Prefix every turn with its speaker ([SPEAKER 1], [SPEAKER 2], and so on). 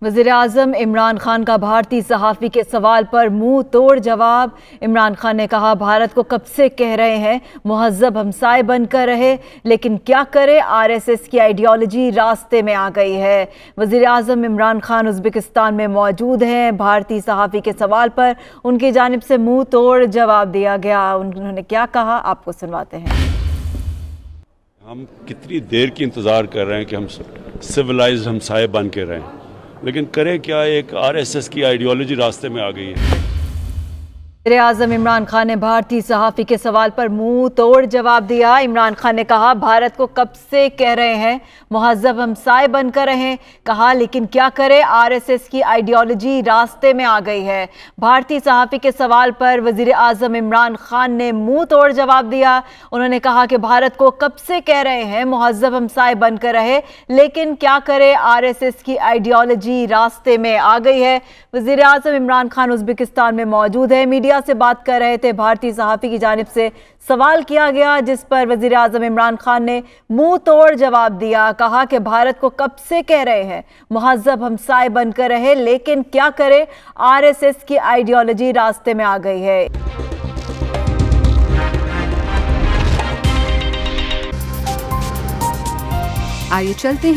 [SPEAKER 1] वज़ीर-ए-आज़म इमरान खान का भारतीय सहाफ़ी के सवाल पर मुंह तोड़ जवाब। इमरान खान ने कहा, भारत को कब से कह रहे हैं मुहज़्ज़ब हमसाए बनकर रहे, लेकिन क्या करे, आरएसएस की आइडियोलॉजी रास्ते में आ गई है। वज़ीर-ए-आज़म इमरान खान उज़्बेकिस्तान में मौजूद हैं। भारतीय सहाफ़ी के सवाल पर उनकी जानिब से मुंह तोड़ जवाब दिया गया। उन्होंने क्या कहा, आपको सुनवाते हैं।
[SPEAKER 2] हम कितनी देर की इंतज़ार कर रहे हैं कि हम सिविलाइज्ड हमसाए बन के रहें, लेकिन करें क्या, एक आरएसएस की आइडियोलॉजी रास्ते में आ गई है।
[SPEAKER 1] वज़ीर-ए-आज़म इमरान खान ने भारतीय सहाफ़ी के सवाल पर मुंह तोड़ जवाब दिया। इमरान खान ने कहा, भारत को कब से कह रहे हैं मुहज़्ज़ब हमसाए बनकर रहें, कहा लेकिन क्या करे, आरएसएस की आइडियोलॉजी रास्ते में आ गई है। भारतीय सहाफ़ी के सवाल पर वज़ीर-ए-आज़म इमरान खान ने मुंह तोड़ जवाब दिया। उन्होंने कहा कि भारत को कब से कह रहे हैं मुहज़्ज़ब हमसाए बनकर रहे, लेकिन क्या करे, आरएसएस की आइडियोलॉजी रास्ते में आ गई है। वज़ीर-ए-आज़म इमरान खान उज़्बेकिस्तान में मौजूद है। मीडिया से बात कर रहे थे। भारतीय सहाफ़ी की जानिब से सवाल किया गया, जिस पर वज़ीर-ए-आज़म इमरान खान ने मुंह तोड़ जवाब दिया। कहा कि भारत को कब से कह रहे हैं मुहज़्ज़ब हमसाए बनकर रहे, लेकिन क्या करे, आरएसएस की आइडियोलॉजी रास्ते में आ गई है।
[SPEAKER 3] आइए चलते हैं